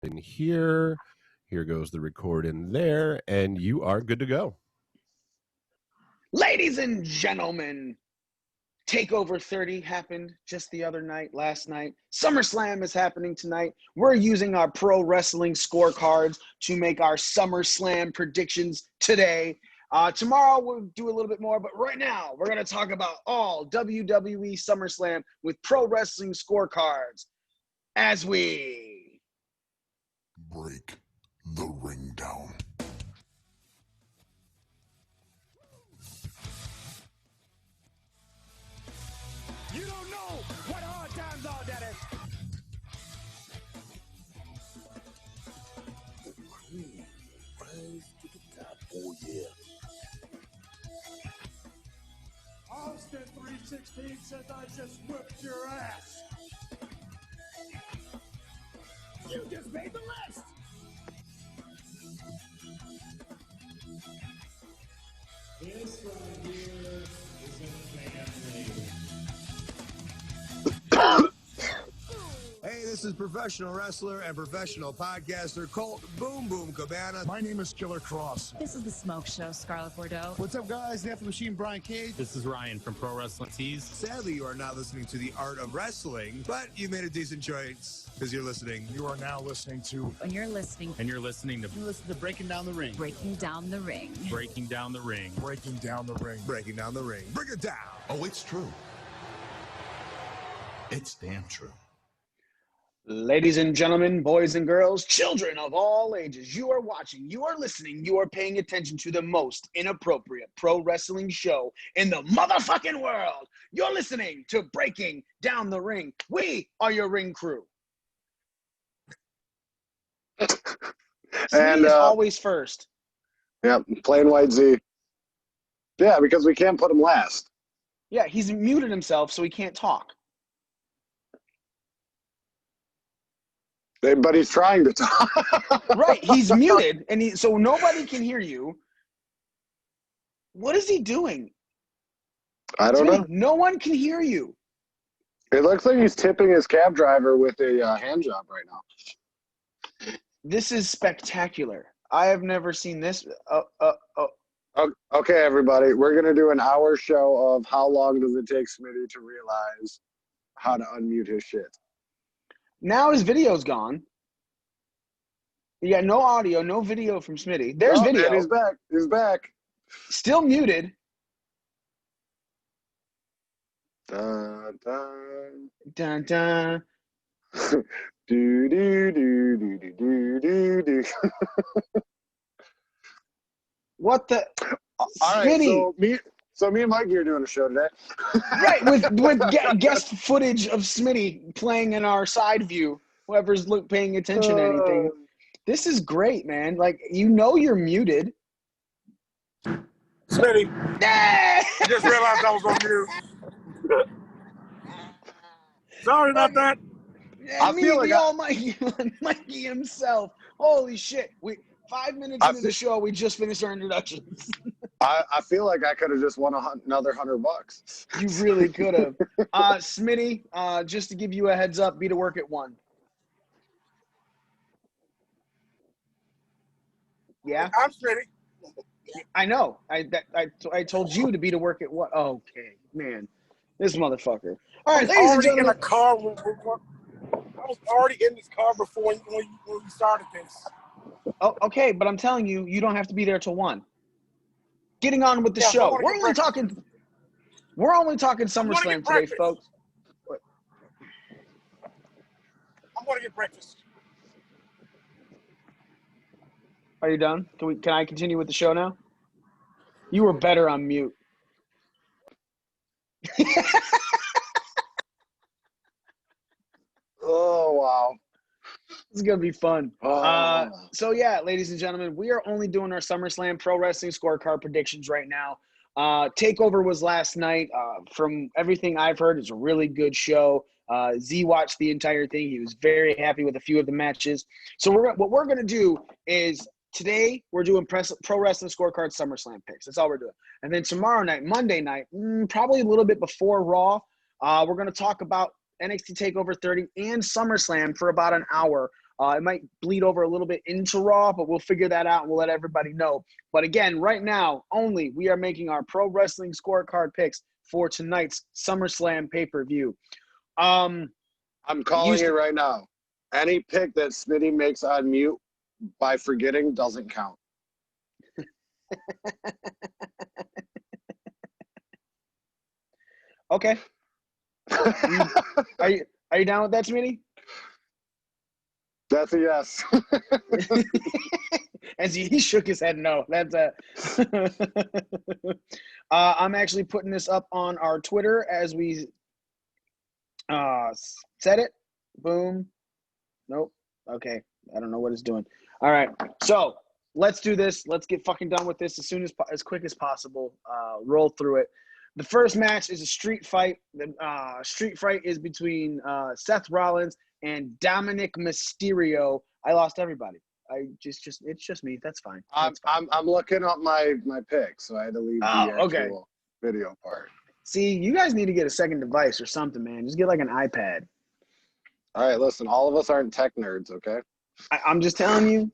in here. Here goes the record in there, and you are good to go. Ladies and gentlemen, TakeOver 30 happened just the other night, last night. SummerSlam is happening tonight. We're using our pro wrestling scorecards to make our SummerSlam predictions today. Tomorrow we'll do a little bit more, but right now we're going to talk about all WWE SummerSlam with pro wrestling scorecards as we break the ring down. You don't know what hard times are, Daddy. Oh, yeah. Austin 316 says I just whipped your ass. You just made the list. This right here is a family. Hey, this is professional wrestler and professional podcaster Colt Boom Boom Cabana. My name is Killer Cross. This is The Smoke Show, Scarlett Bordeaux. What's up, guys? The Alpha Machine, Brian Cage. This is Ryan from Pro Wrestling Tees. Sadly, you are not listening to The Art of Wrestling, but you made a decent choice because you're listening. You are now listening to... And you're listening And you're listening to You listen to Breaking Down the Ring. Breaking Down the Ring. Breaking Down the Ring. Breaking Down the Ring. Breaking Down the Ring. Break it down. Oh, it's true. It's damn true. Ladies and gentlemen, boys and girls, children of all ages, you are watching, you are listening, you are paying attention to the most inappropriate pro wrestling show in the motherfucking world. You're listening to Breaking Down the Ring. We are your ring crew. And is always first. Yeah, plain white Z. Yeah, because we can't put him last. Yeah, he's muted himself so he can't talk. But he's trying to talk. Right, he's muted, and so nobody can hear you. What is he doing? I don't know. No one can hear you. It looks like he's tipping his cab driver with a hand job right now. This is spectacular. I have never seen this. Okay, everybody, we're going to do an hour show of how long does it take Smitty to realize how to unmute his shit. Now his video's gone. You got no audio, no video from Smitty. There's video. And he's back. He's back. Still muted. Dun, dun. Dun, dun. do, do, do, do, do, do, do. What the? All right, Smitty. So me and Mikey are doing a show today. Right, with guest footage of Smitty playing in our side view. Whoever's paying attention to anything. This is great, man. Like, you're muted. Smitty. Yeah! I just realized I was on mute. Sorry about that. I feel like Mikey himself. Holy shit. 5 minutes into the show, we just finished our introductions. I feel like I could have just won another $100. You really could have. Smitty, just to give you a heads up, be to work at 1. Yeah? I'm Smitty. I know. I told you to be to work at 1. Okay, man. This motherfucker. All right, ladies and gentlemen. In a car. I was already in this car before when you started this. Oh, okay, but I'm telling you, you don't have to be there till 1. Getting on with the show. We're only talking SummerSlam today, folks. What? I'm going to get breakfast. Are you done? Can I continue with the show now? You were better on mute. Oh, wow. It's going to be fun. Oh. So, yeah, ladies and gentlemen, we are only doing our SummerSlam Pro Wrestling Scorecard predictions right now. TakeOver was last night. From everything I've heard, it's a really good show. Z watched the entire thing. He was very happy with a few of the matches. So what we're going to do is today we're doing Pro Wrestling Scorecard SummerSlam picks. That's all we're doing. And then tomorrow night, Monday night, probably a little bit before Raw, we're going to talk about NXT TakeOver 30 and SummerSlam for about an hour. It might bleed over a little bit into Raw, but we'll figure that out and we'll let everybody know. But again, right now, only we are making our pro wrestling scorecard picks for tonight's SummerSlam pay-per-view. I'm calling it right now. Any pick that Smitty makes on mute by forgetting doesn't count. Okay. Are you down with that, Smitty? That's a yes. As he shook his head no. That's I'm actually putting this up on our Twitter as we said it. Boom. Nope. Okay. I don't know what it's doing. All right. So let's do this. Let's get fucking done with this as quick as possible. Roll through it. The first match is a street fight. The street fight is between Seth Rollins and Dominic Mysterio. I lost everybody. It's just me. That's fine. I'm looking up my pick, so I had to leave the actual video part. See, you guys need to get a second device or something, man. Just get like an iPad. All right, listen. All of us aren't tech nerds, okay? I'm just telling you,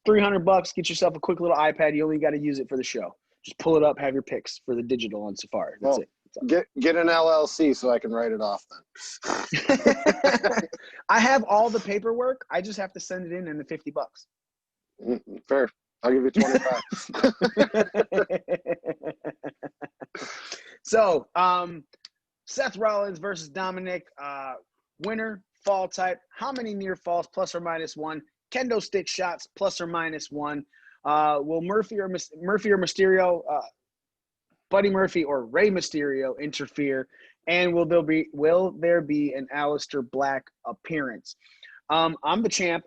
$300. Get yourself a quick little iPad. You only got to use it for the show. Just pull it up, have your picks for the digital on Safari. That's it. Get an LLC so I can write it off then. I have all the paperwork. I just have to send it in the $50. Fair. I'll give you 25. So, Seth Rollins versus Dominic. Winner, fall type. How many near falls, plus or minus one? Kendo stick shots, plus or minus one. Will Murphy or Mysterio, Buddy Murphy or Rey Mysterio interfere? And will there be an Aleister Black appearance? I'm the champ,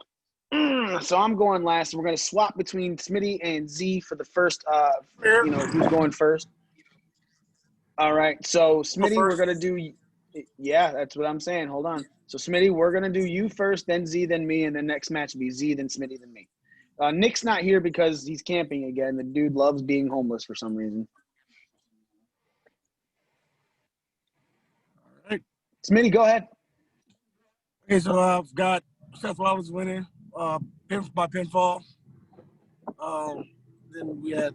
so I'm going last. We're going to swap between Smitty and Z for the first. Who's going first? All right, so Smitty, we're going to do. Yeah, that's what I'm saying. Hold on. So Smitty, we're going to do you first, then Z, then me, and the next match will be Z, then Smitty, then me. Nick's not here because he's camping again. The dude loves being homeless for some reason. All right. Smitty, go ahead. Okay, so I've got Seth Rollins winning by pinfall. Then we had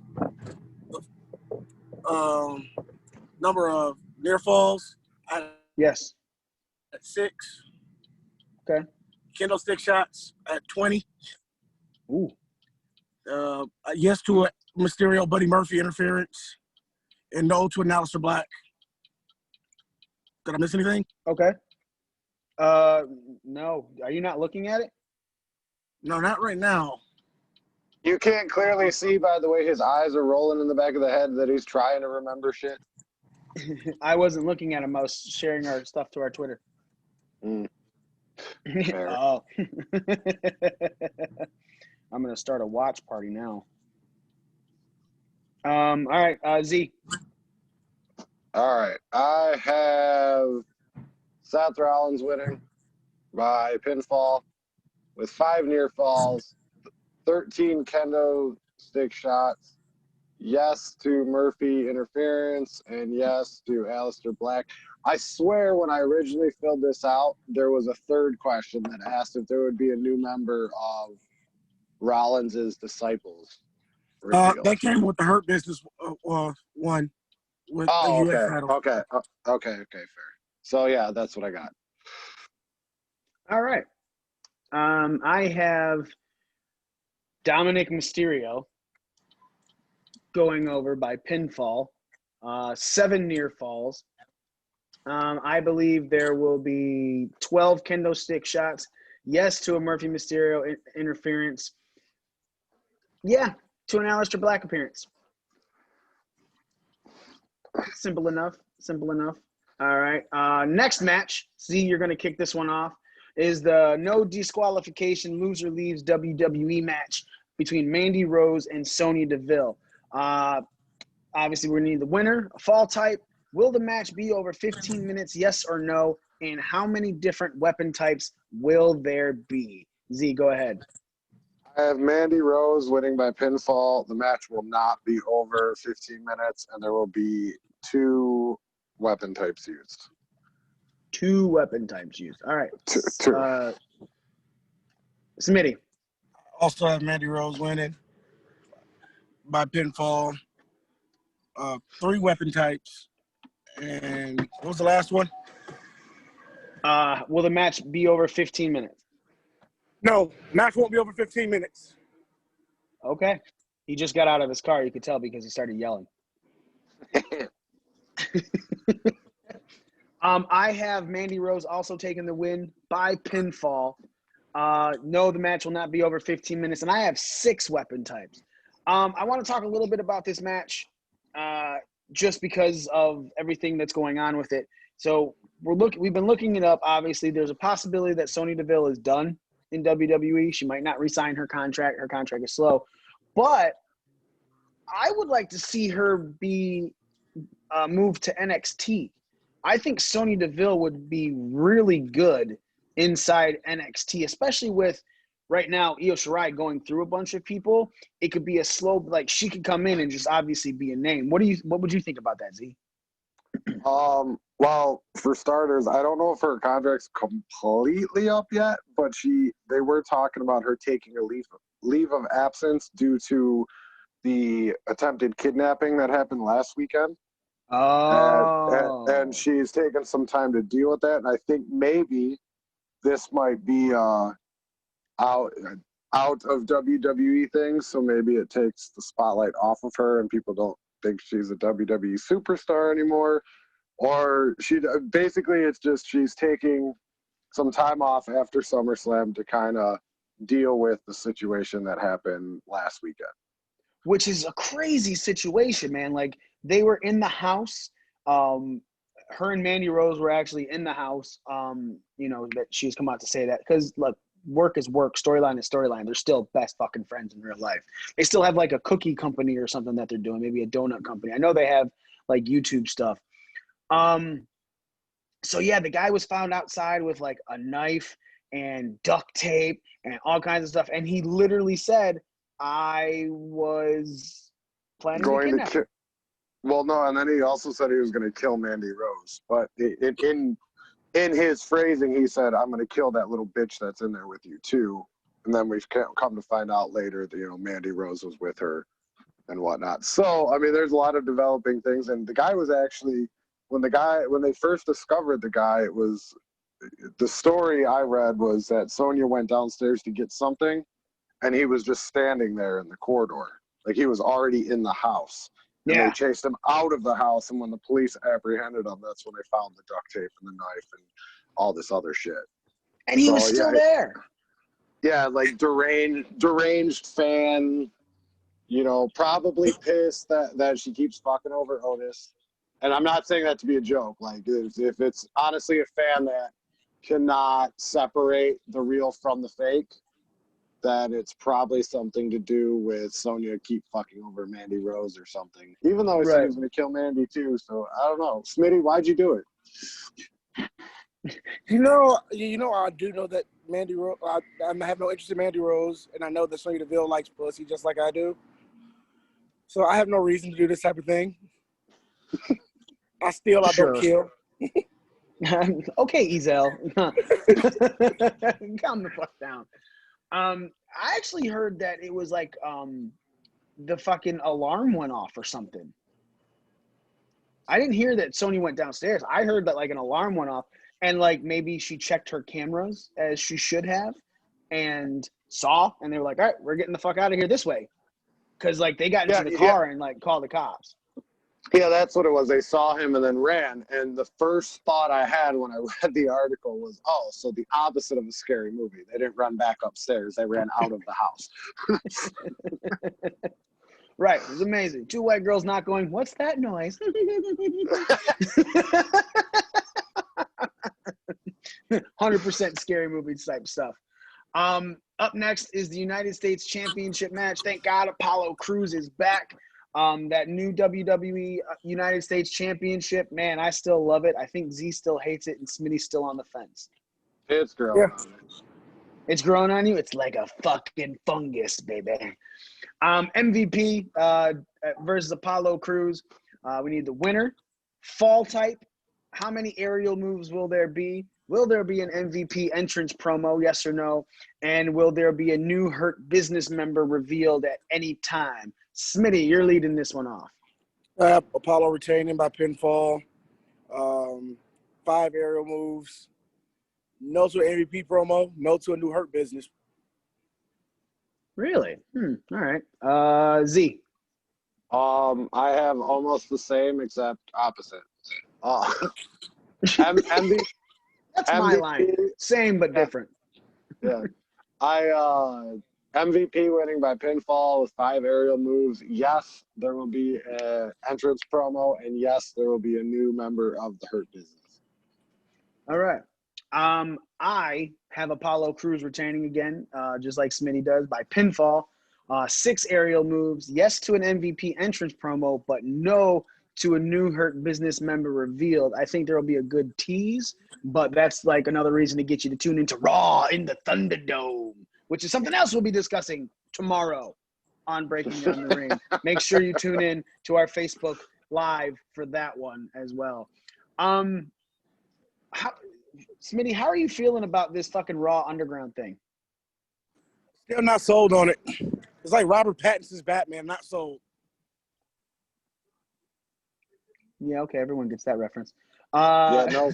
number of near falls. Yes. At 6. Okay. Kendo stick shots at 20. Ooh. Yes to a Mysterio Buddy Murphy interference, and no to an Aleister Black. Did I miss anything? Okay. No. Are you not looking at it? No, not right now. You can't clearly see by the way his eyes are rolling in the back of the head that he's trying to remember shit. I wasn't looking at him. I was sharing our stuff to our Twitter. Oh. I'm going to start a watch party now. All right, Z. All right. I have Seth Rollins winning by pinfall with 5 near falls, 13 kendo stick shots, yes to Murphy interference, and yes to Aleister Black. I swear when I originally filled this out, there was a third question that asked if there would be a new member of Rollins' disciples. That came with the Hurt Business one. With the US title. Okay, fair. So, yeah, that's what I got. All right. I have Dominic Mysterio going over by pinfall, 7 near falls. I believe there will be 12 kendo stick shots. Yes to a Murphy Mysterio interference. Yeah, to an Aleister Black appearance. Simple enough. All right. Next match, Z, you're going to kick this one off, is the no disqualification loser leaves WWE match between Mandy Rose and Sonya Deville. Obviously, we need the winner, a fall type. Will the match be over 15 minutes, yes or no? And how many different weapon types will there be? Z, go ahead. I have Mandy Rose winning by pinfall. The match will not be over 15 minutes, and there will be 2 weapon types used. 2 weapon types used. All right. Two. Smitty. Also have Mandy Rose winning by pinfall. 3 weapon types. And what was the last one? Will the match be over 15 minutes? No, match won't be over 15 minutes. Okay. He just got out of his car. You could tell because he started yelling. I have Mandy Rose also taking the win by pinfall. No, the match will not be over 15 minutes, and I have 6 weapon types. I want to talk a little bit about this match just because of everything that's going on with it. So we've been looking it up. Obviously, there's a possibility that Sonya Deville is done in WWE. She might not re-sign her contract. Her contract is slow. But I would like to see her be moved to NXT. I think Sonya Deville would be really good inside NXT, especially with right now Io Shirai going through a bunch of people. It could be a slow, like she could come in and just obviously be a name. What would you think about that, Z? Well, for starters, I don't know if her contract's completely up yet, but they were talking about her taking a leave of absence due to the attempted kidnapping that happened last weekend. Oh. And she's taken some time to deal with that. And I think maybe this might be out of WWE things. So maybe it takes the spotlight off of her and people don't think she's a WWE superstar anymore. Or it's just she's taking some time off after SummerSlam to kind of deal with the situation that happened last weekend. Which is a crazy situation, man. Like, they were in the house. Her and Mandy Rose were actually in the house. That she's come out to say that because, look, work is work, storyline is storyline. They're still best fucking friends in real life. They still have like a cookie company or something that they're doing, maybe a donut company. I know they have like YouTube stuff. So yeah, the guy was found outside with like a knife and duct tape and all kinds of stuff, and he literally said, I was planning to kidnap her. Well, no, and then he also said he was going to kill Mandy Rose. But in his phrasing, he said, I'm going to kill that little bitch that's in there with you, too. And then we've come to find out later that, Mandy Rose was with her and whatnot. So, I mean, there's a lot of developing things. And the guy was actually, when they first discovered the guy, the story I read was that Sonya went downstairs to get something, and he was just standing there in the corridor. Like, he was already in the house. And they chased him out of the house, and when the police apprehended him, that's when they found the duct tape and the knife and all this other shit. And he was still there. Yeah, like deranged fan, probably pissed that she keeps fucking over Otis. And I'm not saying that to be a joke. Like, if it's honestly a fan that cannot separate the real from the fake, that it's probably something to do with Sonya keep fucking over Mandy Rose or something. Even though he said he was going to kill Mandy too, so I don't know. Smitty, why'd you do it? I do know that Mandy Rose. I have no interest in Mandy Rose, and I know that Sonya Deville likes pussy just like I do. So I have no reason to do this type of thing. I don't kill. Okay, Ezel. Calm the fuck down. I actually heard that it was like the fucking alarm went off or something. I didn't hear that Sonya went downstairs. I heard that like an alarm went off and like maybe she checked her cameras as she should have and saw, and they were like, all right, we're getting the fuck out of here this way. Because like they got into the car and like called the cops. Yeah, that's what it was. They saw him and then ran. And the first thought I had when I read the article was, so the opposite of a scary movie. They didn't run back upstairs. They ran out of the house. Right. It was amazing. 2 white girls not going, what's that noise? 100% scary movie type stuff. Up next is the United States Championship match. Thank God Apollo Crews is back. That new WWE United States Championship, man, I still love it. I think Z still hates it, and Smitty's still on the fence. It's growing on me. It's growing on you? It's like a fucking fungus, baby. MVP versus Apollo Crews. We need the winner. Fall type. How many aerial moves will there be? Will there be an MVP entrance promo, yes or no? And will there be a new Hurt Business member revealed at any time? Smitty, you're leading this one off. Apollo retaining by pinfall. 5 aerial moves. No to an MVP promo. No to a new Hurt Business. Really? All right. Z. I have almost the same except opposite. MVP. That's my line. Same but different. Yeah. MVP winning by pinfall with 5 aerial moves. Yes, there will be an entrance promo, and yes, there will be a new member of the Hurt Business. All right. I have Apollo Crews retaining again, just like Smitty does, by pinfall. 6 aerial moves. Yes to an MVP entrance promo, but no to a new Hurt Business member revealed. I think there will be a good tease, but that's like another reason to get you to tune into Raw in the Thunderdome, which is something else we'll be discussing tomorrow on Breaking Down the Ring. Make sure you tune in to our Facebook Live for that one as well. Smitty, how are you feeling about this fucking Raw Underground thing? Still not sold on it. It's like Robert Pattinson's Batman, not sold. Yeah, okay, everyone gets that reference. No,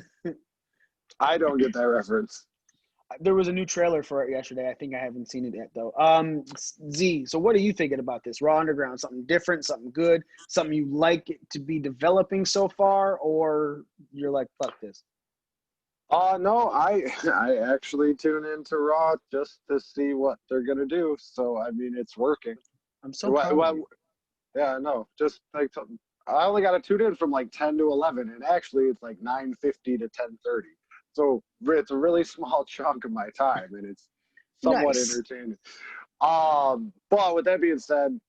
I don't get that reference. There was a new trailer for it yesterday. I think I haven't seen it yet, though. Z, so what are you thinking about this? Raw Underground, something different, something good, something you like it to be developing so far, or you're like, fuck this? No, I actually tune into Raw just to see what they're going to do. So, I mean, it's working. I'm so proud of you. Yeah, no, just like I only got to tune in from like 10 to 11, and actually it's like 9:50 to 10:30. So it's a really small chunk of my time, and it's somewhat entertaining. But with that being said,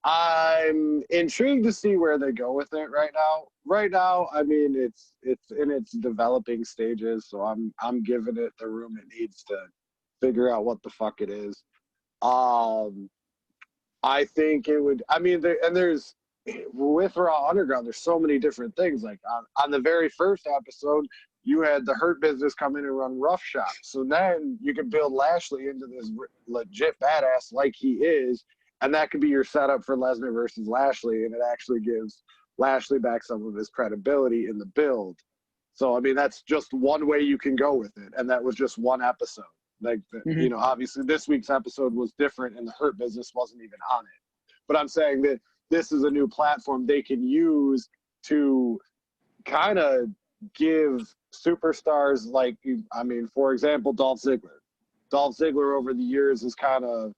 I'm intrigued to see where they go with it right now. Right now, I mean, it's in its developing stages, so I'm giving it the room it needs to figure out what the fuck it is. I think it would. I mean, there's with Raw Underground, there's so many different things. Like on the very first episode, you had the Hurt Business come in and run roughshod. So then you can build Lashley into this legit badass like he is, and that could be your setup for Lesnar versus Lashley, and it actually gives Lashley back some of his credibility in the build. So, I mean, that's just one way you can go with it, and that was just one episode. Like, you know, obviously this week's episode was different, and the Hurt Business wasn't even on it. But I'm saying that this is a new platform they can use to kind of give superstars like, I mean, for example, Dolph Ziggler. Dolph Ziggler over the years is kind of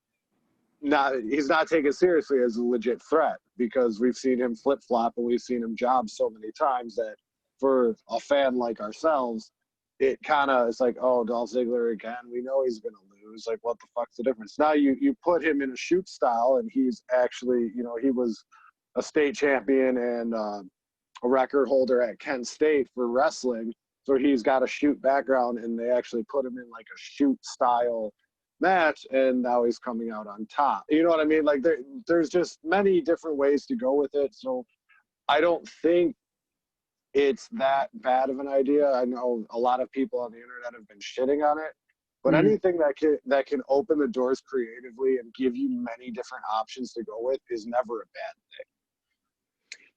he's not taken seriously as a legit threat because we've seen him flip-flop and we've seen him job so many times that for a fan like ourselves, it kind of is like, oh, Dolph Ziggler again, we know he's going to lose. Like, what the fuck's the difference? Now you put him in a shoot style, and he's actually, you know, he was a state champion and a record holder at Kent State for wrestling. So he's got a shoot background, and they actually put him in like a shoot style match, and now he's coming out on top. You know what I mean? Like there's just many different ways to go with it. So I don't think it's that bad of an idea. I know a lot of people on the internet have been shitting on it, but anything that can open the doors creatively and give you many different options to go with is never a bad thing.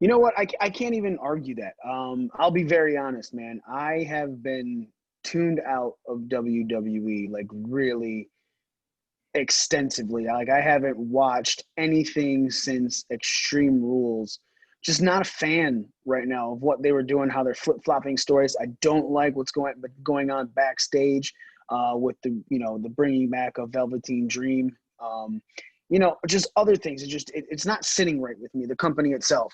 You know what? I can't even argue that. I'll be very honest, man. I have been tuned out of WWE like really extensively. Like I haven't watched anything since Extreme Rules. Just not a fan right now of what they were doing, how they're flip-flopping stories. I don't like what's going on backstage with the bringing back of Velveteen Dream. Just other things. It's not sitting right with me, the company itself.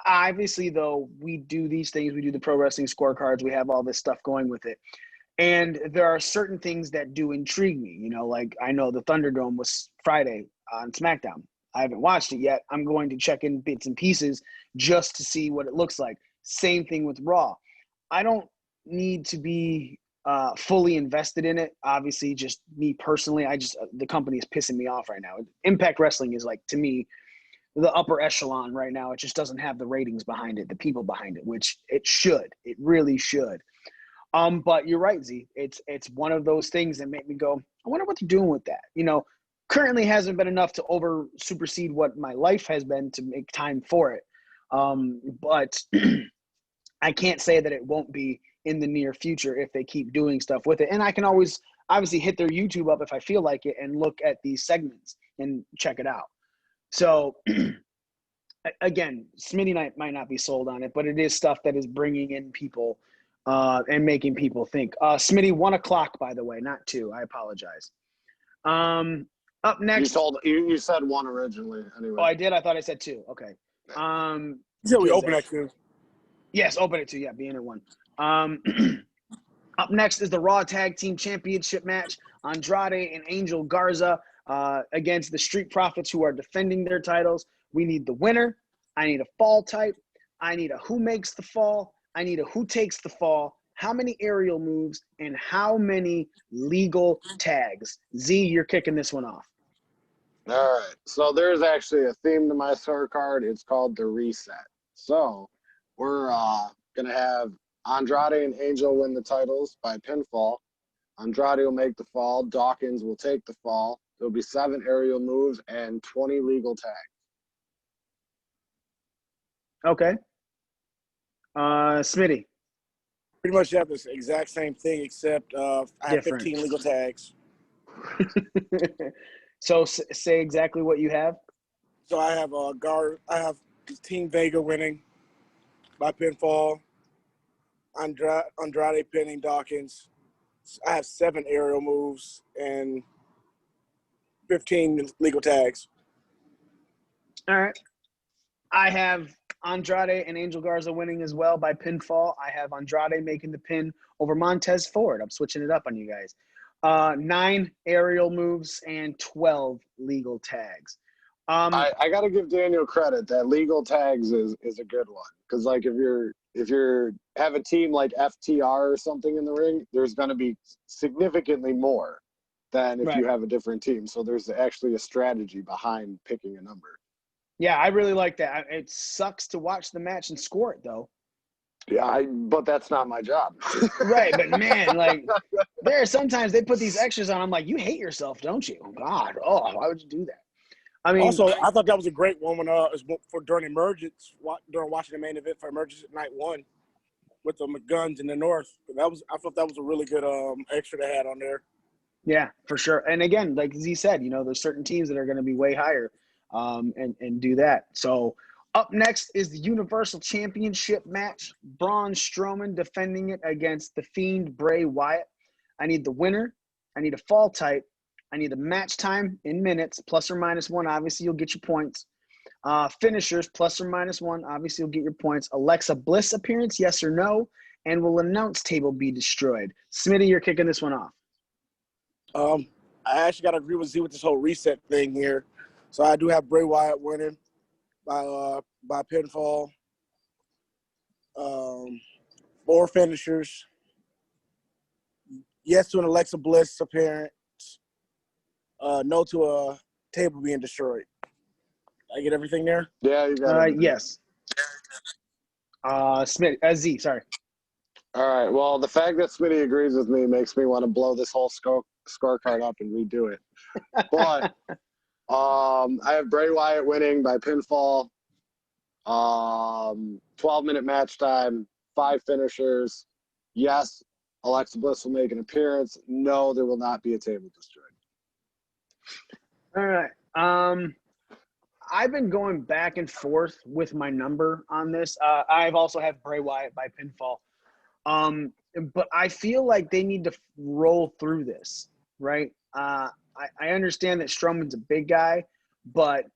Obviously, though, we do these things. We do the pro wrestling scorecards. We have all this stuff going with it. And there are certain things that do intrigue me. You know, like I know the Thunderdome was Friday on SmackDown. I haven't watched it yet. I'm going to check in bits and pieces just to see what it looks like. Same thing with Raw. I don't need to be fully invested in it. Obviously, just me personally, the company is pissing me off right now. Impact Wrestling is like, to me, the upper echelon right now. It just doesn't have the ratings behind it, the people behind it, which it should. It really should. But you're right, Z. It's one of those things that make me go, I wonder what they're doing with that. You know, currently hasn't been enough to supersede what my life has been to make time for it. But I can't say that it won't be in the near future if they keep doing stuff with it. And I can always obviously hit their YouTube up if I feel like it and look at these segments and check it out. So again, Smitty might not be sold on it, but it is stuff that is bringing in people and making people think. Smitty, 1 o'clock, by the way, not 2. I apologize. Up next. You said 1 originally. Anyway. Oh, I did? I thought I said 2. Okay. You said we open at 2. Yes, open at 2. Yeah, being at 1. Up next is the Raw Tag Team Championship match. Andrade and Angel Garza against the Street Profits, who are defending their titles. We need the winner. I need a fall type. I need a who makes the fall. I need a who takes the fall. How many aerial moves and how many legal tags? Z, you're kicking this one off. All right. So there's actually a theme to my scorecard. It's called the reset. So we're going to have Andrade and Angel win the titles by pinfall. Andrade will make the fall. Dawkins will take the fall. There'll be 7 aerial moves and 20 legal tags. Okay. Smitty. Pretty much have this exact same thing, except I have 15 legal tags. So say exactly what you have. So I have I have Team Vega winning by pinfall. Andrade pinning Dawkins. I have 7 aerial moves and 15 legal tags. All right. I have Andrade and Angel Garza winning as well by pinfall. I have Andrade making the pin over Montez Ford. I'm switching it up on you guys. 9 aerial moves and 12 legal tags. I got to give Daniel credit that legal tags is a good one, because like if you're have a team like FTR or something in the ring, there's going to be significantly more than if you have a different team. So there's actually a strategy behind picking a number. Yeah, I really like that. It sucks to watch the match and score it, though. Yeah, but that's not my job. Right, but man, like, there are sometimes they put these extras on. I'm like, you hate yourself, don't you? God, why would you do that? I mean, also, I thought that was a great one when during Emergence, during watching the main event for Emergence Night 1 with the McGuns in the North. I thought that was a really good extra they had on there. Yeah, for sure. And again, like Z said, there's certain teams that are going to be way higher. And do that. So up next is the Universal Championship match. Braun Strowman defending it against the Fiend Bray Wyatt. I need the winner. I need a fall type. I need the match time in minutes, +or-1. Obviously, you'll get your points. Finishers, +or-1. Obviously, you'll get your points. Alexa Bliss appearance, yes or no. And will announce table be destroyed? Smitty, you're kicking this one off. I actually got to agree with Z with this whole reset thing here. So I do have Bray Wyatt winning by pinfall. 4 finishers. Yes to an Alexa Bliss appearance. No to a table being destroyed. I get everything there? Yeah, you got it. Yes. Z, sorry. All right. Well, the fact that Smitty agrees with me makes me want to blow this whole scorecard up and redo it. But I have Bray Wyatt winning by pinfall. 12-minute match time, 5 finishers. Yes, Alexa Bliss will make an appearance. No, there will not be a table destroyed. All right. I've been going back and forth with my number on this. I've also have Bray Wyatt by pinfall. But I feel like they need to roll through this, right? I understand that Strowman's a big guy, but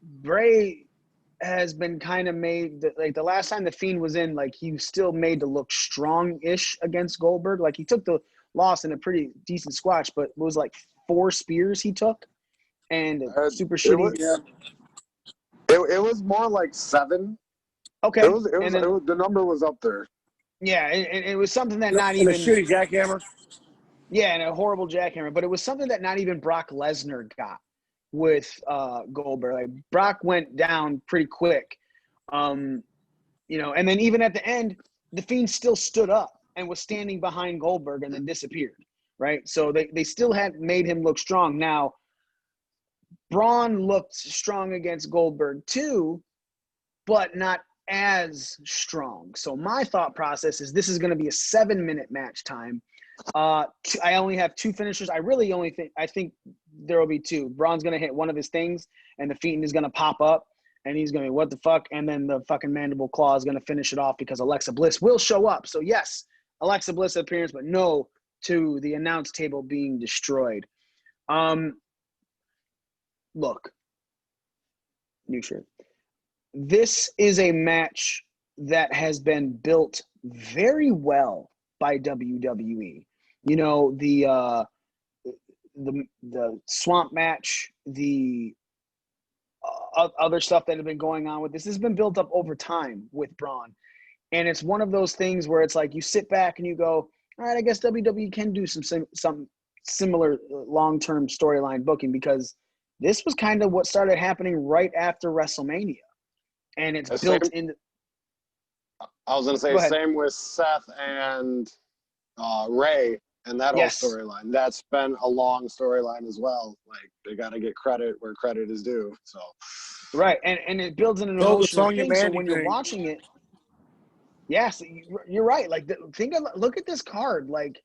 Bray has been kind of made – like the last time The Fiend was in, like he was still made to look strong-ish against Goldberg. Like he took the loss in a pretty decent squash, but it was like 4 spears he took and super shitty. It was more like 7. Okay. The number was up there. Yeah, it was something that not even – a shitty jackhammer. Yeah, and a horrible jackhammer. But it was something that not even Brock Lesnar got. with Goldberg. Like Brock went down pretty quick, and then even at the end, the Fiend still stood up and was standing behind Goldberg and then disappeared. Right, so they still had made him look strong. Now, Braun looked strong against Goldberg too, but not as strong. So my thought process is this is going to be a 7-minute match time. I only have 2 finishers. I think there will be 2. Braun's going to hit one of his things, and the Fiend is going to pop up, and he's going to be, what the fuck? And then the fucking mandible claw is going to finish it off because Alexa Bliss will show up. So yes, Alexa Bliss appearance, but no to the announce table being destroyed. Look, new shirt. This is a match that has been built very well by WWE. The swamp match, the other stuff that have been going on with this has been built up over time with Braun. And it's one of those things where it's like you sit back and you go, all right, I guess WWE can do some similar long-term storyline booking, because this was kind of what started happening right after WrestleMania. And it's built in. I was going to say same with Seth and Ray and that whole storyline. That's been a long storyline as well. Like, they got to get credit where credit is due. So right, and it builds in an emotional thing. So when you're watching it, yes, you're right. Like, look at this card. Like,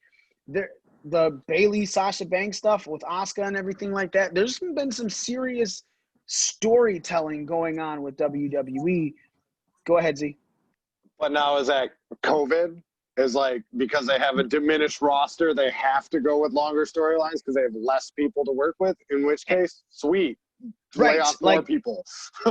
the Bayley Sasha Banks stuff with Asuka and everything like that. There's been some serious storytelling going on with WWE. Go ahead, Z. But now is that COVID is like, because they have a diminished roster, they have to go with longer storylines because they have less people to work with, in which case, sweet. Right. Lay off more people.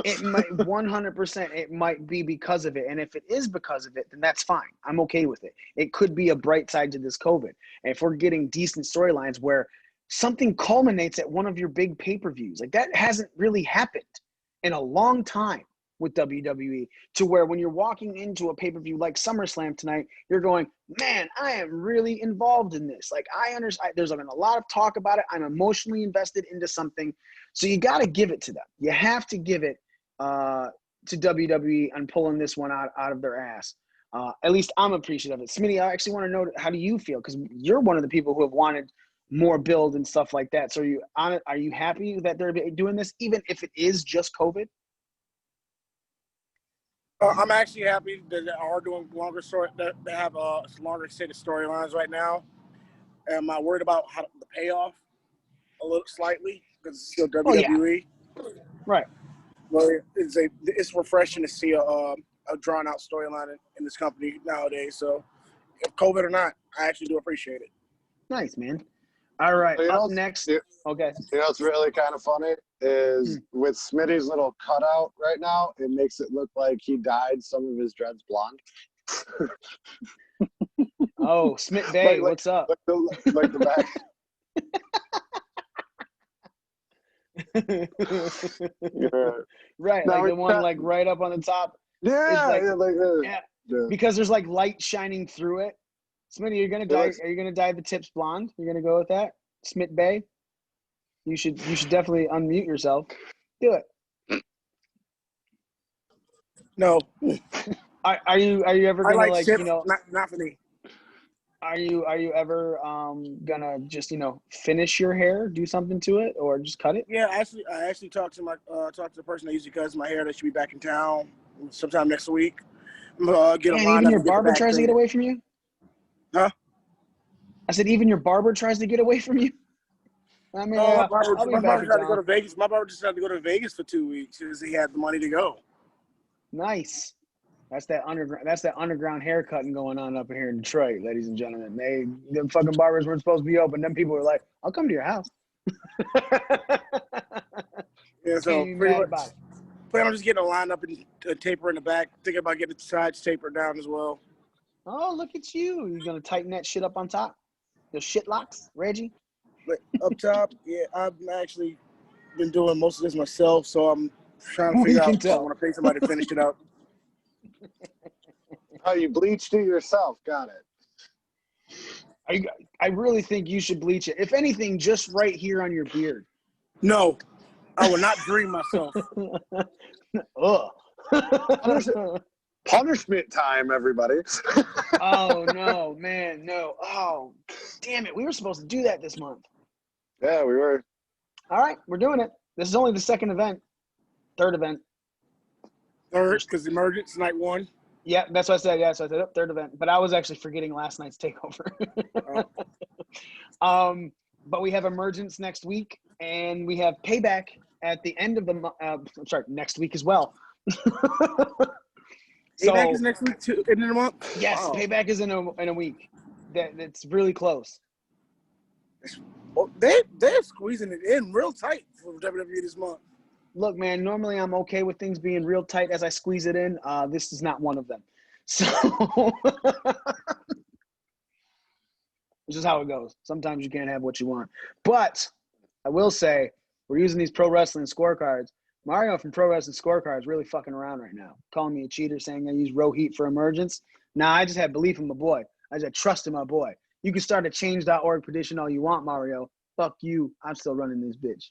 It might 100%. It might be because of it. And if it is because of it, then that's fine. I'm okay with it. It could be a bright side to this COVID. And if we're getting decent storylines where something culminates at one of your big pay-per-views, like that hasn't really happened in a long time with WWE, to where when you're walking into a pay-per-view like SummerSlam tonight, you're going, man, I am really involved in this. Like, I understand. There's been a lot of talk about it. I'm emotionally invested into something. So you got to give it to them. You have to give it to WWE on pulling this one out of their ass. At least I'm appreciative of it. Smitty, I actually want to know, how do you feel? Because you're one of the people who have wanted more build and stuff like that. So are you happy that they're doing this, even if it is just COVID? I'm actually happy that they are doing longer story. That they have longer set of storylines right now. Am I worried about the payoff a little slightly because it's still WWE? Oh, yeah. Right. Well, it's refreshing to see a drawn out storyline in this company nowadays. So, if COVID or not, I actually do appreciate it. Nice, man. All right, up next. Okay. You know what's really kind of funny is with Smitty's little cutout right now, it makes it look like he dyed some of his dreads blonde. Oh, Smith Bay, what's up? Like the back. Right, like the one like right up on the top. Yeah, yeah, because there's like light shining through it. Smitty, are you gonna dye the tips blonde? You're gonna go with that? Smith Bay? You should definitely unmute yourself. Do it. No. Are you ever gonna like tips, not for me. Are you ever gonna just finish your hair, do something to it, or just cut it? Yeah, I actually talked to the person that usually cuts my hair. That should be back in town sometime next week. Even your barber tries to get away from you? Huh? I said even your barber tries to get away from you? I mean, my barber tried to go to Vegas. My barber just had to go to Vegas for 2 weeks because he had the money to go. Nice. That's that underground haircutting going on up here in Detroit, ladies and gentlemen. Them fucking barbers weren't supposed to be open. Them people were like, I'll come to your house. Yeah, so pretty much. Plan on just getting a line up and a taper in the back. Thinking about getting the sides tapered down as well. Oh, look at you. You're going to tighten that shit up on top? The shit locks, Reggie? But up top, yeah, I've actually been doing most of this myself, so I'm trying to figure out if I want to pay somebody to finish it up. Oh, you bleached it yourself. Got it. I really think you should bleach it. If anything, just right here on your beard. No. I will not dream myself. Ugh. Punishment time, everybody. Oh, no, man, no. Oh, damn it. We were supposed to do that this month. Yeah, we were. All right, we're doing it. This is only the third event. Third, because Emergence night 1. Yeah, that's what I said. Yeah, so I said third event. But I was actually forgetting last night's takeover. But we have Emergence next week, and we have Payback at the end of the month. Next week as well. Payback is next week too, end of the month? Yes, Wow. Payback is in a week. That's really close. Well, they're squeezing it in real tight for WWE this month. Look, man, normally I'm okay with things being real tight as I squeeze it in. This is not one of them. So this is how it goes. Sometimes you can't have what you want. But I will say, we're using these pro wrestling scorecards. Mario from Pro Wrestling Scorecards really fucking around right now. Calling me a cheater, saying I use Row Heat for Emergence. Nah, I just had belief in my boy. I just had trust in my boy. You can start a change.org petition all you want, Mario. Fuck you. I'm still running this bitch.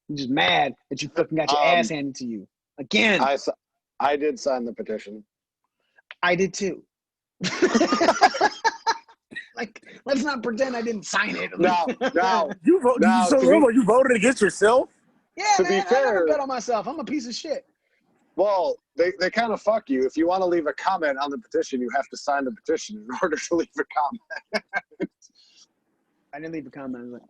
I'm just mad that you fucking got your ass handed to you. Again. I did sign the petition. I did too. Like, let's not pretend I didn't sign it. No. You voted against yourself? Yeah, to man, be fair, I never bet on myself. I'm a piece of shit. Well, they kind of fuck you. If you want to leave a comment on the petition, you have to sign the petition in order to leave a comment. I didn't leave a comment.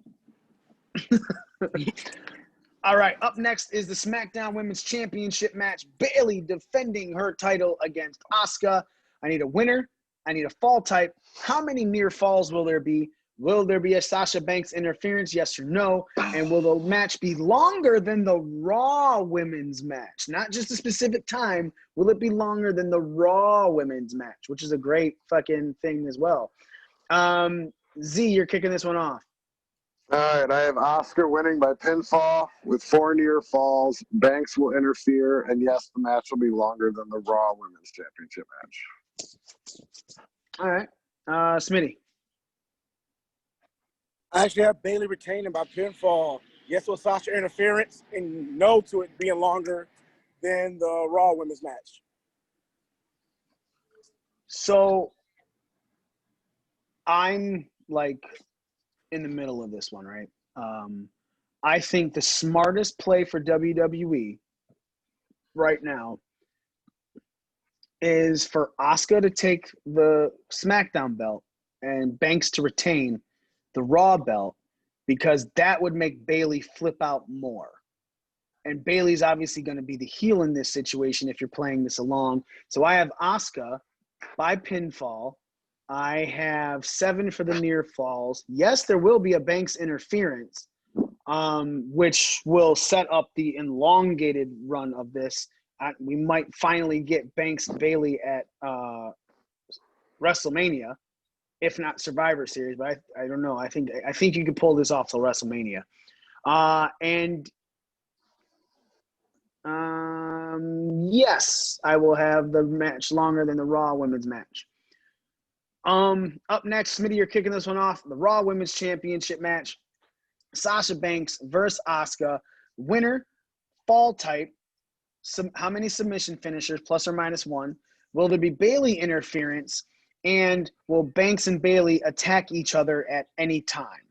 All right, up next is the SmackDown Women's Championship match. Bayley defending her title against Asuka. I need a winner. I need a fall type. How many near falls will there be? Will there be a Sasha Banks interference, yes or no? And will the match be longer than the Raw Women's match? Not just a specific time. Will it be longer than the Raw Women's match, which is a great fucking thing as well. Z, you're kicking this one off. All right, I have Asuka winning by pinfall with 4 near falls. Banks will interfere, and yes, the match will be longer than the Raw Women's Championship match. All right. Smitty. I actually have Bayley retaining by pinfall. Yes to a Sasha interference, and no to it being longer than the Raw Women's match. So I'm like in the middle of this one, right? I think the smartest play for WWE right now is for Asuka to take the SmackDown belt and Banks to retain the Raw belt, because that would make Bayley flip out more. And Bayley's obviously going to be the heel in this situation if you're playing this along. So I have Asuka by pinfall. I have 7 for the near falls. Yes, there will be a Banks interference, which will set up the elongated run of this. We might finally get Banks Bayley at WrestleMania, if not Survivor Series. But I don't know. I think you could pull this off till WrestleMania. Yes, I will have the match longer than the Raw Women's match. Up next, Smitty, you're kicking this one off. The Raw Women's Championship match. Sasha Banks versus Asuka. Winner, fall type. How many submission finishers, plus or minus 1? Will there be Bayley interference? And will Banks and Bayley attack each other at any time?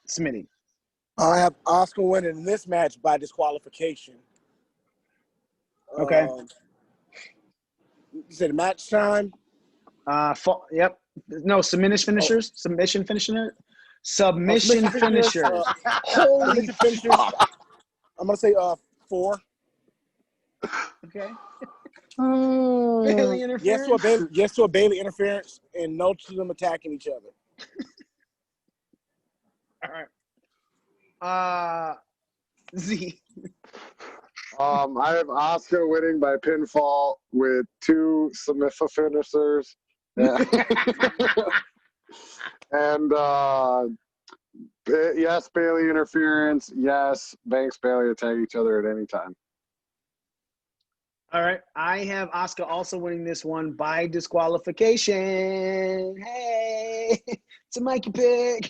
Smitty. I have Asuka winning this match by disqualification. Okay. You said match time? Yep. No, submission finishers. Submission finisher. Submission finishers. Holy fuck. I'm gonna say 4. Okay. Bayley interference. Yes to a Bayley interference, and no to them attacking each other. All right. Z. I have Asuka winning by pinfall with 2 submission finishers. Yeah. And yes, Bayley interference. Yes, Banks Bayley attack each other at any time. All right. I have Asuka also winning this one by disqualification. Hey, it's a Mikey pick.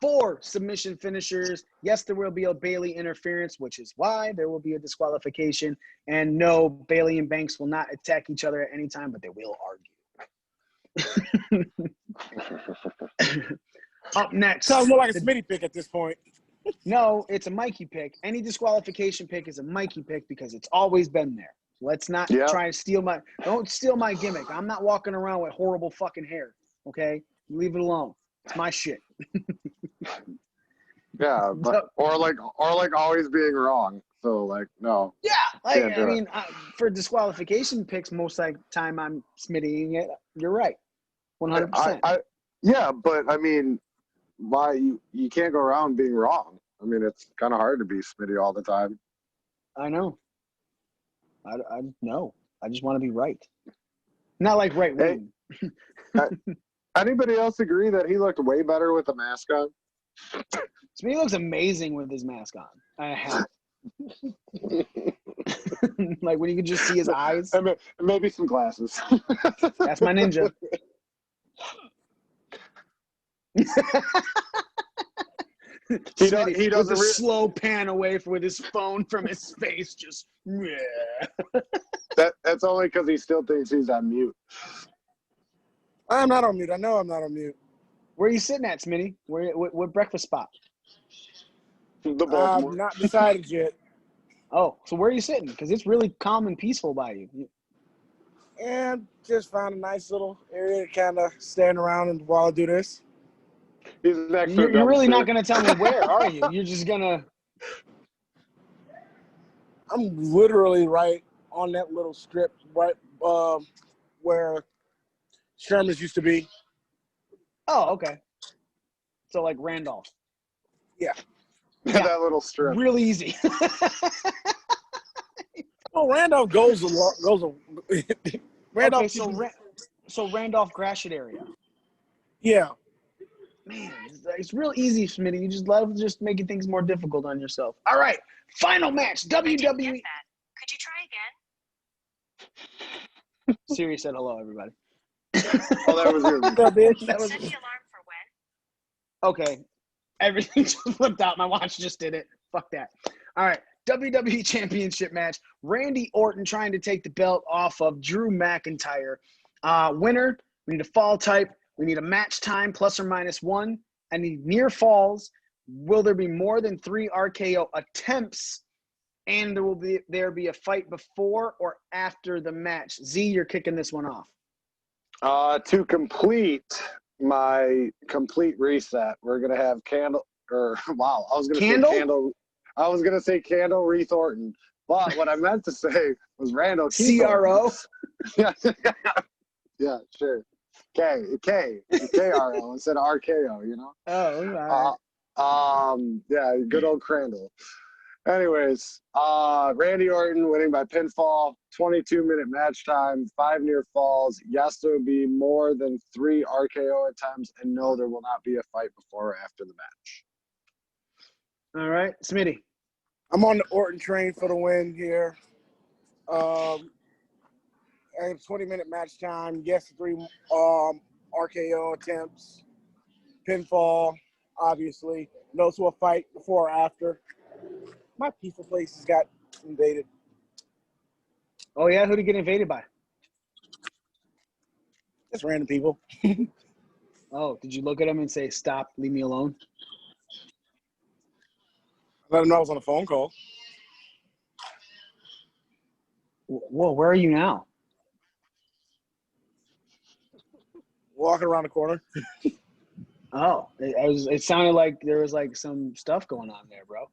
4 submission finishers. Yes, there will be a Bailey interference, which is why there will be a disqualification. And no, Bailey and Banks will not attack each other at any time, but they will argue. Up next. Sounds more like a Smitty pick at this point. No, it's a Mikey pick. Any disqualification pick is a Mikey pick because it's always been there. Let's not try to steal don't steal my gimmick. I'm not walking around with horrible fucking hair. Okay? Leave it alone. It's my shit. Yeah, but or like always being wrong. So like no. Yeah, like I mean, for disqualification picks, most like time I'm Smittying it. You're right, 100%. Yeah, but I mean, why you can't go around being wrong. I mean, it's kind of hard to be Smitty all the time. I know. I know. I just want to be right. Not like right wing. Anybody else agree that he looked way better with the mask on? Smitty looks amazing with his mask on. Like when you can just see his eyes. And maybe some glasses. That's my ninja. He does a slow pan away with his phone from his face. Just That's only because he still thinks he's on mute. I'm not on mute. I know I'm not on mute. Where are you sitting at, Smitty? What breakfast spot? The not decided yet. Oh, so where are you sitting? Because it's really calm and peaceful by you. And just found a nice little area to kind of stand around and while I do this. He's next to You're really not going to tell me where, are you? You're just going to... I'm literally right on that little strip, right where Sherman's used to be. Oh, okay. So like Randolph. Yeah. That little strip. Really easy. Well, Randolph goes a Randolph. Okay, so Randolph Gratiot area. Yeah. Man, it's real easy, Smitty. You just love just making things more difficult on yourself. All right, final match, WWE. Could you try again? Siri said hello, everybody. Oh, that was good. That was... Set the alarm for when? Okay, everything just flipped out. My watch just did it. Fuck that. All right, WWE Championship match. Randy Orton trying to take the belt off of Drew McIntyre. Winner, we need a fall type. We need a match time ±1. I need near falls. Will there be more than 3 RKO attempts? And there be a fight before or after the match? Z, you're kicking this one off. To complete my complete reset, we're gonna have I was gonna say Candle Wreath Orton, but what I meant to say was Randall CRO. Yeah, yeah, sure. KRO instead of RKO, you know? Oh, all right. Yeah, good old Crandall. Anyways, Randy Orton winning by pinfall, 22-minute match time, 5 near falls. Yes, there will be more than 3 RKO attempts, and no, there will not be a fight before or after the match. All right, Smitty. I'm on the Orton train for the win here. I have 20-minute match time. Yes, 3 RKO attempts. Pinfall, obviously. No to a fight before or after. My pizza place has got invaded. Oh, yeah? Who did he get invaded by? Just random people. Oh, did you look at him and say, stop, leave me alone? Let him know I was on a phone call. Whoa, where are you now? Walking around the corner. Oh, it sounded like there was like some stuff going on there, bro.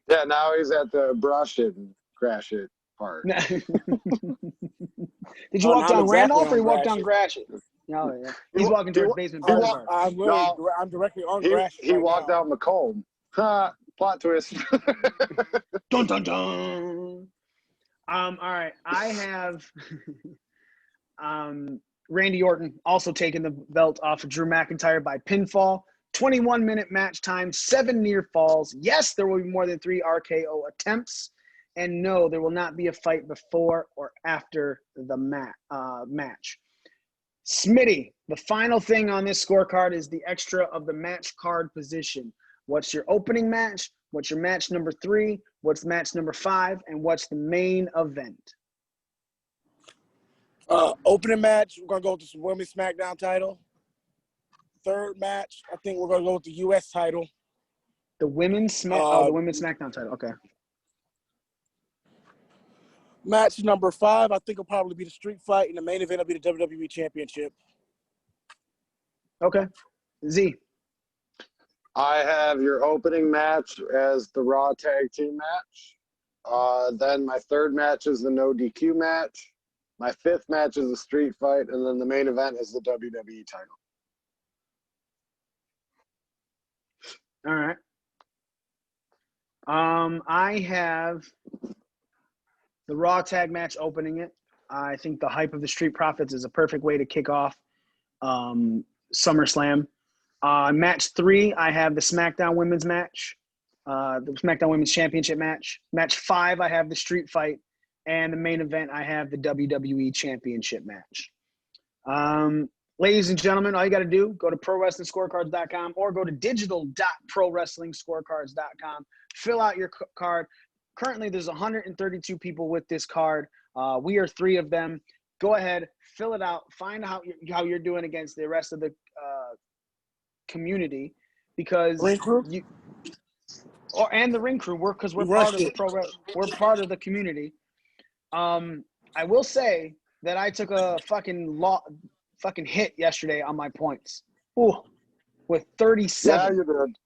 Yeah, now he's at the brush it and crash it part. Did you walk down Randolph or you walked down Gratiot? No, yeah. He's walking towards basement. I'm directly on Gratiot. He walked down Macomb. Plot twist. Dun dun dun. All right. I have Randy Orton also taking the belt off of Drew McIntyre by pinfall. 21-minute match time, 7 near falls. Yes, there will be more than 3 RKO attempts. And no, there will not be a fight before or after the match. Smitty, The final thing on this scorecard is the extra of the match card position. What's your opening match? What's your match number 3? What's match number 5? And what's the main event? Opening match, we're going to go with the Women's SmackDown title. Third match, I think we're going to go with the U.S. title. The women's SmackDown title. Okay. Match number 5, I think will probably be the street fight, and the main event will be the WWE Championship. Okay. Z. I have your opening match as the Raw Tag Team match. Then my third match is the no DQ match. My fifth match is the street fight, and then the main event is the WWE title. All right. I have the Raw tag match opening it. I think the hype of the Street Profits is a perfect way to kick off SummerSlam. Match 3, I have the SmackDown Women's match, the SmackDown Women's Championship match. Match 5, I have the Street Fight. And the main event, I have the WWE Championship match. Ladies and gentlemen, all you got to do, go to ProWrestlingScorecards.com or go to digital.ProWrestlingScorecards.com. Fill out your card. Currently, there's 132 people with this card. We are 3 of them. Go ahead, fill it out. Find out how you're doing against the rest of the community, because Ring crew? and the ring crew. We're part of the we're part of the community. I will say that I took a fucking hit yesterday on my points. Ooh, with 37. Yeah, you did.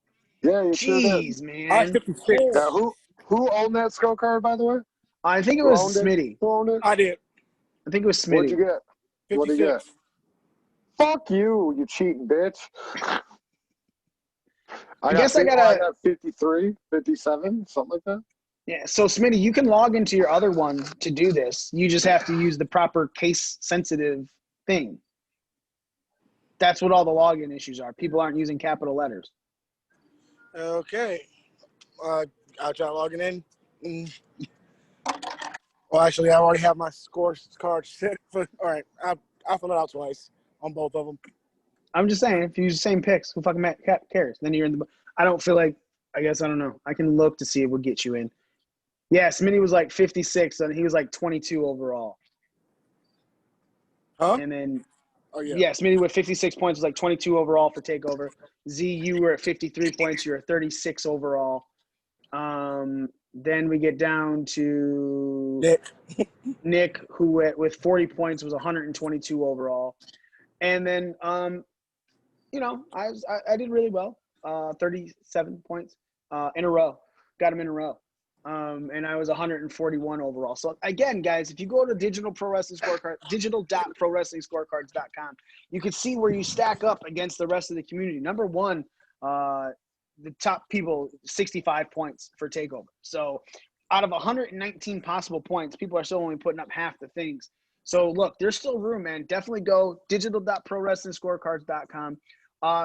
Yeah, you sure did. Jeez, man. I 56. Yeah, who owned that scorecard, by the way? I think it was Smitty. Who owned it? I did. I think it was Smitty. What'd you get? 56. What'd you get? Fuck you cheating bitch. I got 53, 57, something like that. Yeah, so Smitty, you can log into your other one to do this. You just have to use the proper case-sensitive thing. That's what all the login issues are. People aren't using capital letters. Okay. I'll try logging in. Well, actually, I already have my score card set. All right, I'll fill it out twice on both of them. I'm just saying, if you use the same picks, who fucking cares? Then you're in the – I don't feel like – I guess I don't know. I can look to see if we'll get you in. Yeah, Smitty was like 56, and he was like 22 overall. Huh? And then yeah, Smitty with 56 points was like 22 overall for TakeOver. Z, you were at 53 points. You were 36 overall. Then we get down to Nick, who with 40 points was 122 overall. And then, I did really well, 37 points in a row. Got him in a row. And I was 141 overall. So again, guys, if you go to digital.ProWrestlingScorecards.com, you can see where you stack up against the rest of the community. Number 1, the top people, 65 points for TakeOver. So out of 119 possible points, people are still only putting up half the things. So look, there's still room, man. Definitely go digital.ProWrestlingScorecards.com.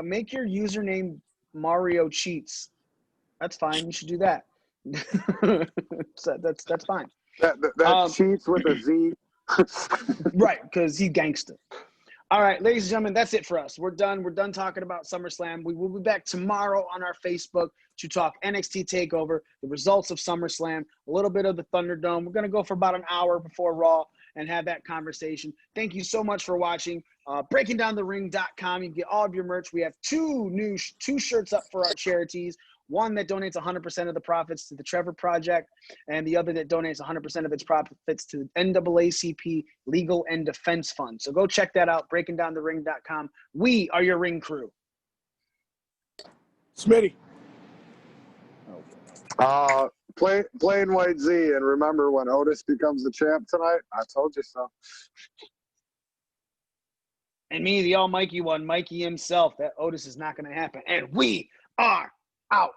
Make your username Mario Cheats. That's fine. You should do that. So that's fine. That cheats with a Z. Right, because he's gangster. All right, ladies and gentlemen, that's it for us. We're done. We're done talking about SummerSlam. We will be back tomorrow on our Facebook to talk NXT TakeOver, the results of SummerSlam, a little bit of the Thunderdome. We're going to go for about an hour before Raw and have that conversation. Thank you so much for watching. BreakingDownTheRing.com. You can get all of your merch. We have two shirts up for our charities. One that donates 100% of the profits to the Trevor Project, and the other that donates 100% of its profits to the NAACP Legal and Defense Fund. So go check that out, BreakingDownTheRing.com. We are your ring crew. Smitty. Plain white Z, and remember, when Otis becomes the champ tonight, I told you so. And me, the almighty one, Mikey himself, that Otis is not going to happen. And we are out.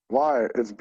Why? It's